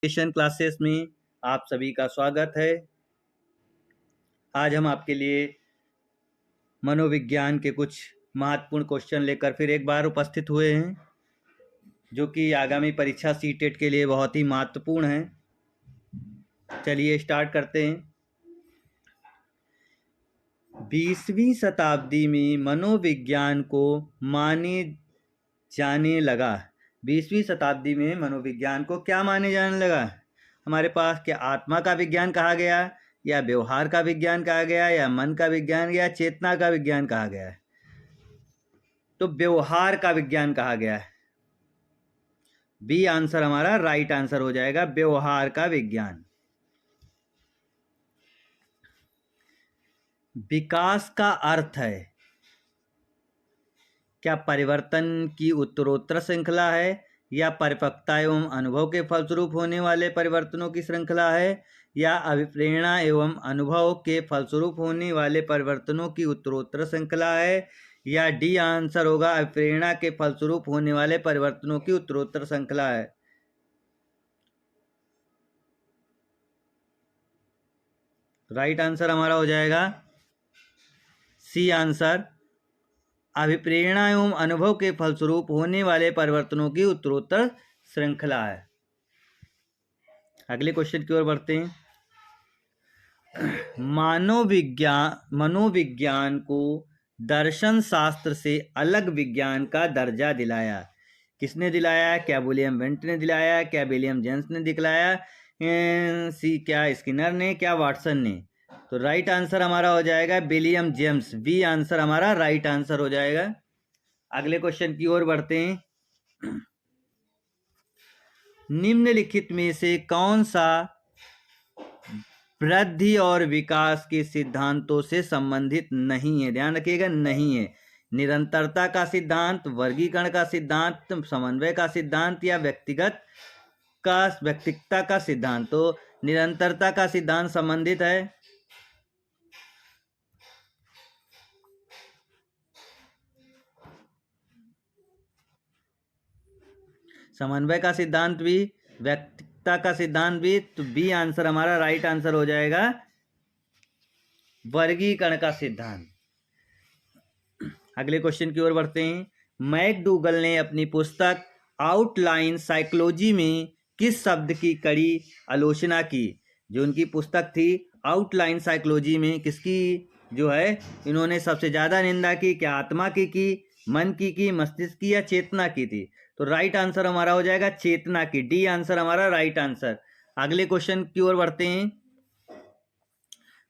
Education classes में आप सभी का स्वागत है। आज हम आपके लिए मनोविज्ञान के कुछ महत्वपूर्ण क्वेश्चन लेकर फिर एक बार उपस्थित हुए हैं, जो कि आगामी परीक्षा सीटेट के लिए बहुत ही महत्वपूर्ण हैं। चलिए स्टार्ट करते हैं। 20वीं शताब्दी में मनोविज्ञान को माने जाने लगा। 20वीं शताब्दी में मनोविज्ञान को क्या माने जाने लगा? हमारे पास क्या आत्मा का विज्ञान कहा गया, या व्यवहार का विज्ञान कहा गया, या मन का विज्ञान, या चेतना का विज्ञान कहा गया है? तो व्यवहार का विज्ञान कहा गया है। बी आंसर हमारा राइट आंसर हो जाएगा, व्यवहार का विज्ञान। विकास का अर्थ है क्या परिवर्तन की उत्तरोत्तर श्रृंखला है, या परिपक्वता एवं अनुभव के फलस्वरूप होने वाले परिवर्तनों की श्रृंखला है, या अभिप्रेरणा एवं अनुभव के फलस्वरूप होने वाले परिवर्तनों की उत्तरोत्तर श्रृंखला है, या डी आंसर होगा अभिप्रेरणा के फलस्वरूप होने वाले परिवर्तनों की उत्तरोत्तर श्रृंखला है। राइट आंसर हमारा हो जाएगा सी आंसर, अभिप्रेरणा एवं अनुभव के फलस्वरूप होने वाले परिवर्तनों की उत्तरोत्तर श्रृंखला है। अगले क्वेश्चन की ओर बढ़ते हैं। मनोविज्ञान को दर्शन शास्त्र से अलग विज्ञान का दर्जा दिलाया। किसने दिलाया? क्या विलियम बेंट ने दिलाया, क्या विलियम जेम्स ने दिलाया, क्या स्किनर ने, क्या वाटसन ने? तो राइट आंसर हमारा हो जाएगा विलियम जेम्स। बी आंसर हमारा राइट आंसर हो जाएगा। अगले क्वेश्चन की ओर बढ़ते हैं। निम्नलिखित में से कौन सा वृद्धि और विकास के सिद्धांतों से संबंधित नहीं है? ध्यान रखिएगा, नहीं है। निरंतरता का सिद्धांत, वर्गीकरण का सिद्धांत, समन्वय का सिद्धांत, या व्यक्तिकता का सिद्धांत? तो निरंतरता का सिद्धांत संबंधित है। समन्वय का सिद्धांत भी, व्यक्तिकता का सिद्धांत भी। तो बी आंसर हमारा राइट आंसर हो जाएगा, वर्गीकरण का सिद्धांत। अगले क्वेश्चन की ओर बढ़ते हैं। मैकडूगल ने अपनी पुस्तक आउटलाइन साइकोलॉजी में किस शब्द की कड़ी आलोचना की? जो उनकी पुस्तक थी आउटलाइन साइकोलॉजी में, किसकी जो है इन्होंने सबसे ज्यादा निंदा की? क्या आत्मा की, मन की, मस्तिष्क की, या चेतना की थी? तो राइट आंसर हमारा हो जाएगा चेतना की। डी आंसर हमारा राइट आंसर। अगले क्वेश्चन की ओर बढ़ते हैं।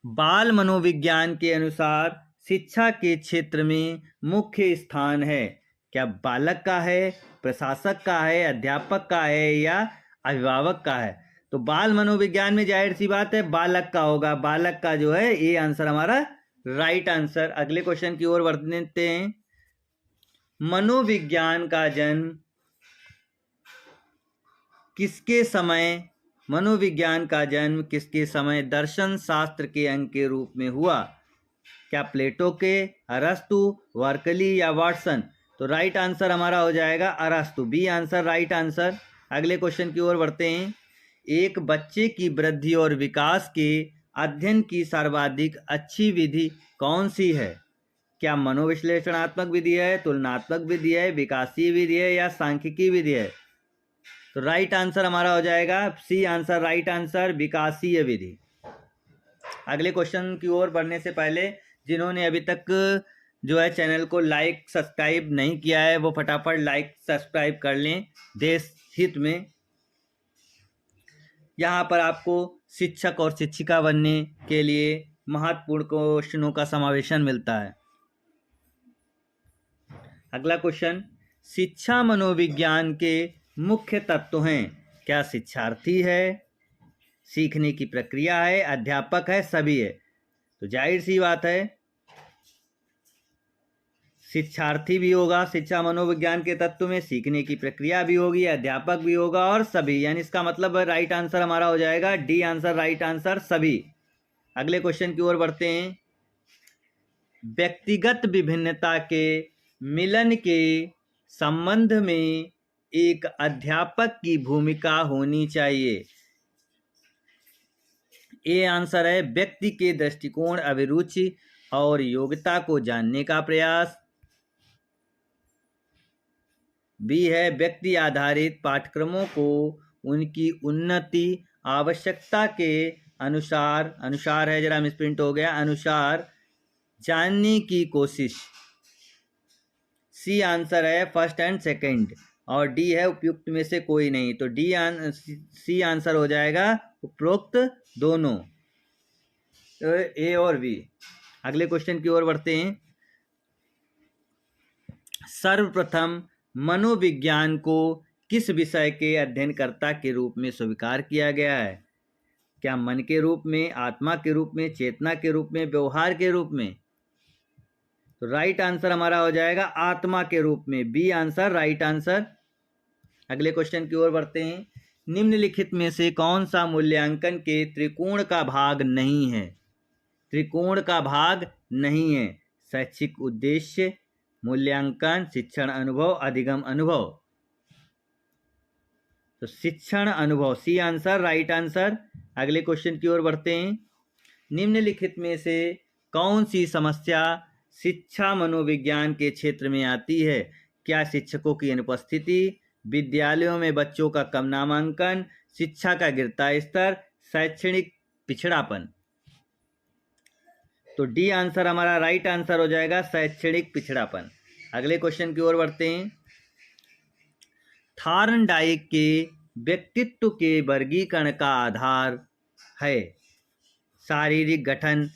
बाल मनोविज्ञान के अनुसार शिक्षा के क्षेत्र में मुख्य स्थान है क्या बालक का है, प्रशासक का है, अध्यापक का है, या अभिभावक का है? तो बाल मनोविज्ञान में जाहिर सी बात है बालक का होगा। बालक का जो है ये आंसर हमारा राइट आंसर। अगले क्वेश्चन की ओर बढ़ते हैं। मनोविज्ञान का जन्म किसके समय दर्शन शास्त्र के अंग के रूप में हुआ? क्या प्लेटो के, अरस्तु, वर्कली, या वाटसन? तो राइट आंसर हमारा हो जाएगा अरस्तु। B answer right answer. अगले क्वेश्चन की ओर बढ़ते हैं। एक बच्चे की वृद्धि और विकास के अध्ययन की सर्वाधिक अच्छी विधि कौन सी है? क्या मनोविश्लेषणात्मक विधि है, तुलनात्मक विधि है, विकासीय विधि है, या सांख्यिकी विधि है? तो राइट आंसर हमारा हो जाएगा सी आंसर राइट आंसर, विकासीय विधि। अगले क्वेश्चन की ओर बढ़ने से पहले जिन्होंने अभी तक जो है चैनल को लाइक सब्सक्राइब नहीं किया है वो फटाफट लाइक सब्सक्राइब कर लें देश हित में। यहाँ पर आपको शिक्षक और शिक्षिका बनने के लिए महत्वपूर्ण क्वेश्चनों का समावेशन मिलता है। अगला क्वेश्चन, शिक्षा मनोविज्ञान के मुख्य तत्व हैं। क्या शिक्षार्थी है, सीखने की प्रक्रिया है, अध्यापक है, सभी है? तो जाहिर सी बात है शिक्षार्थी भी होगा शिक्षा मनोविज्ञान के तत्व में, सीखने की प्रक्रिया भी होगी, अध्यापक भी होगा, और सभी, यानी इसका मतलब राइट आंसर हमारा हो जाएगा डी आंसर राइट आंसर, सभी। अगले क्वेश्चन की ओर बढ़ते हैं। व्यक्तिगत विभिन्नता के मिलन के संबंध में एक अध्यापक की भूमिका होनी चाहिए। ए आंसर है व्यक्ति के दृष्टिकोण, अभिरुचि और योग्यता को जानने का प्रयास। बी है व्यक्ति आधारित पाठ्यक्रमों को उनकी उन्नति आवश्यकता के अनुसार, अनुसार है जरा मिसप्रिंट हो गया, अनुसार जानने की कोशिश। सी आंसर है फर्स्ट एंड सेकंड, और डी है उपयुक्त में से कोई नहीं। तो सी आंसर हो जाएगा उपरोक्त दोनों, तो ए और बी। अगले क्वेश्चन की ओर बढ़ते हैं। सर्वप्रथम मनोविज्ञान को किस विषय के अध्ययनकर्ता के रूप में स्वीकार किया गया है? क्या मन के रूप में, आत्मा के रूप में, चेतना के रूप में, व्यवहार के रूप में? तो राइट आंसर हमारा हो जाएगा आत्मा के रूप में, बी आंसर राइट आंसर। अगले क्वेश्चन की ओर बढ़ते हैं। निम्नलिखित में से कौन सा मूल्यांकन के त्रिकोण का भाग नहीं है? त्रिकोण का भाग नहीं है। शैक्षिक उद्देश्य, मूल्यांकन, शिक्षण अनुभव, अधिगम अनुभव। तो शिक्षण अनुभव, सी आंसर राइट आंसर। अगले क्वेश्चन की ओर बढ़ते हैं। निम्नलिखित में से कौन सी समस्या शिक्षा मनोविज्ञान के क्षेत्र में आती है? क्या शिक्षकों की अनुपस्थिति, विद्यालयों में बच्चों का कम नामांकन, शिक्षा का गिरता स्तर, शैक्षणिक पिछड़ापन? तो डी आंसर हमारा राइट आंसर हो जाएगा, शैक्षणिक पिछड़ापन। अगले क्वेश्चन की ओर बढ़ते हैं। थॉर्नडाइक के व्यक्तित्व के वर्गीकरण का आधार है शारीरिक गठन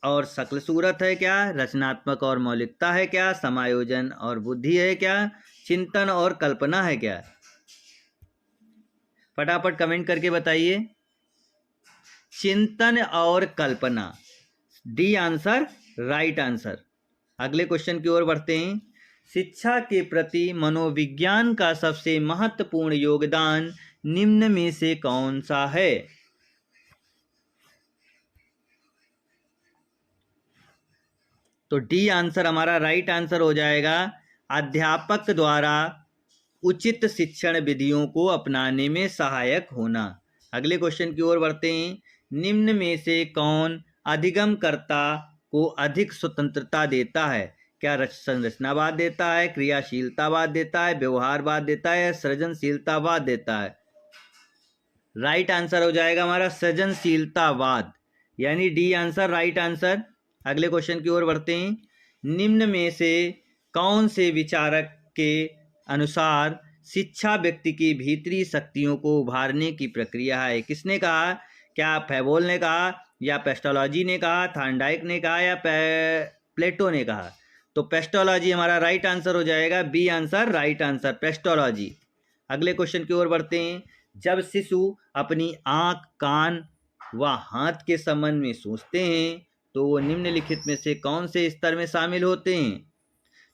और शक्ल सूरत है क्या, रचनात्मक और मौलिकता है क्या, समायोजन और बुद्धि है क्या, चिंतन और कल्पना है क्या? फटाफट कमेंट करके बताइए। चिंतन और कल्पना, डी आंसर राइट आंसर। अगले क्वेश्चन की ओर बढ़ते हैं। शिक्षा के प्रति मनोविज्ञान का सबसे महत्वपूर्ण योगदान निम्न में से कौन सा है? तो डी आंसर हमारा राइट आंसर हो जाएगा, अध्यापक द्वारा उचित शिक्षण विधियों को अपनाने में सहायक होना। अगले क्वेश्चन की ओर बढ़ते हैं। निम्न में से कौन अधिगमकर्ता को अधिक स्वतंत्रता देता है? क्या संरचनावाद देता है, क्रियाशीलतावाद देता है, व्यवहारवाद देता है, सृजनशीलतावाद देता है? राइट आंसर हो जाएगा हमारा सृजनशीलतावाद, यानी डी आंसर राइट आंसर। अगले क्वेश्चन की ओर बढ़ते हैं। निम्न में से कौन से विचारक के अनुसार शिक्षा व्यक्ति की भीतरी शक्तियों को उभारने की प्रक्रिया है? किसने कहा? क्या फैबोल ने कहा, या पेस्टोलॉजी ने कहा, थॉर्नडाइक ने कहा, या प्लेटो ने कहा? तो पेस्टोलॉजी हमारा राइट आंसर हो जाएगा, बी आंसर राइट आंसर, पेस्टोलॉजी। अगले क्वेश्चन की ओर बढ़ते हैं। जब शिशु अपनी आँख, कान व हाथ के संबंध में सोचते हैं तो वो निम्नलिखित में से कौन से स्तर में शामिल होते हैं?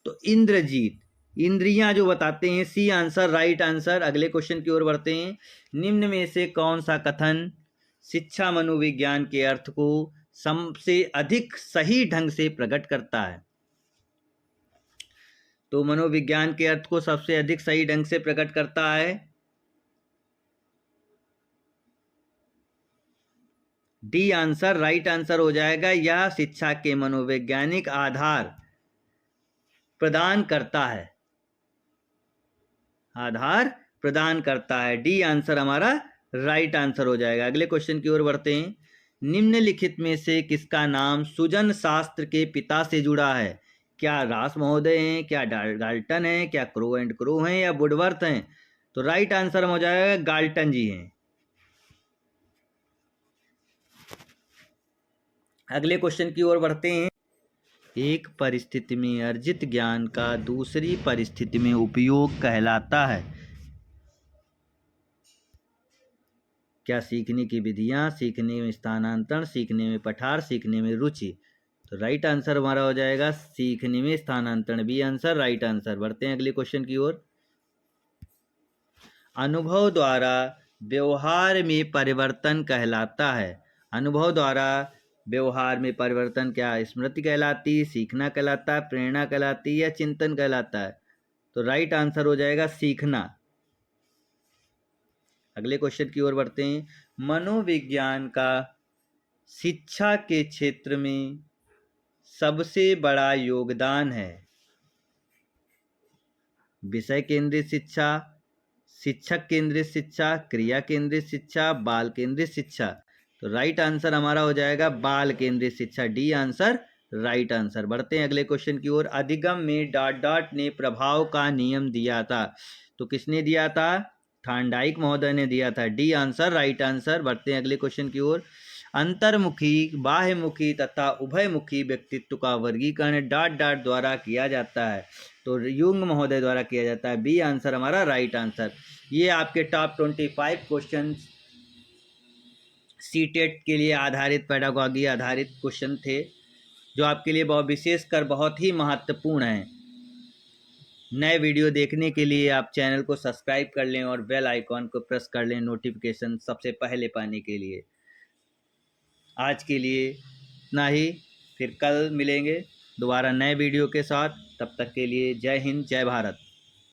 तो इंद्रजीत, इंद्रियां जो बताते हैं, सी आंसर राइट आंसर। अगले क्वेश्चन की ओर बढ़ते हैं। निम्न में से कौन सा कथन शिक्षा मनोविज्ञान के अर्थ को सबसे अधिक सही ढंग से प्रकट करता है? तो मनोविज्ञान के अर्थ को सबसे अधिक सही ढंग से प्रकट करता है डी आंसर राइट आंसर हो जाएगा। यह शिक्षा के मनोवैज्ञानिक आधार प्रदान करता है, आधार प्रदान करता है। डी आंसर हमारा राइट आंसर हो जाएगा। अगले क्वेश्चन की ओर बढ़ते हैं। निम्नलिखित में से किसका नाम सुजन शास्त्र के पिता से जुड़ा है? क्या रास महोदय हैं, क्या गाल्टन हैं, क्या क्रो एंड क्रो हैं, या वुडवर्थ हैं? तो राइट आंसर हो जाएगा गाल्टन जी हैं। अगले क्वेश्चन की ओर बढ़ते हैं। एक परिस्थिति में अर्जित ज्ञान का दूसरी परिस्थिति में उपयोग कहलाता है? क्या सीखने की विधियां, सीखने में स्थानांतरण, सीखने में पठार, सीखने में रुचि? तो राइट आंसर हमारा हो जाएगा सीखने में स्थानांतरण, बी आंसर राइट आंसर। बढ़ते हैं अगले क्वेश्चन की ओर। अनुभव द्वारा व्यवहार में परिवर्तन कहलाता है? अनुभव द्वारा व्यवहार में परिवर्तन क्या स्मृति कहलाती, सीखना कहलाता है, प्रेरणा कहलाती, या चिंतन कहलाता है? तो राइट आंसर हो जाएगा सीखना। अगले क्वेश्चन की ओर बढ़ते हैं। मनोविज्ञान का शिक्षा के क्षेत्र में सबसे बड़ा योगदान है। विषय केंद्रित शिक्षा, शिक्षक केंद्रित शिक्षा, क्रिया केंद्रित शिक्षा, बाल केंद्रित शिक्षा। तो राइट आंसर हमारा हो जाएगा बाल केंद्रित शिक्षा, डी आंसर राइट आंसर। बढ़ते हैं अगले क्वेश्चन की ओर। अधिगम में डॉट डॉट ने प्रभाव का नियम दिया था। तो किसने दिया था? थार्नडाइक महोदय ने दिया था, डी आंसर राइट आंसर। बढ़ते हैं अगले क्वेश्चन की ओर। अंतर्मुखी, बाह्यमुखी तथा उभयमुखी व्यक्तित्व का वर्गीकरण डॉट डॉट द्वारा किया जाता है। तो युंग महोदय द्वारा किया जाता है, बी आंसर हमारा राइट आंसर। ये आपके टॉप 25 क्वेश्चन सीटेट के लिए आधारित, पेडागॉजी आधारित क्वेश्चन थे, जो आपके लिए बहुत विशेषकर बहुत ही महत्वपूर्ण हैं। नए वीडियो देखने के लिए आप चैनल को सब्सक्राइब कर लें और बेल आइकॉन को प्रेस कर लें नोटिफिकेशन सबसे पहले पाने के लिए। आज के लिए इतना ही, फिर कल मिलेंगे दोबारा नए वीडियो के साथ। तब तक के लिए जय हिंद, जय भारत।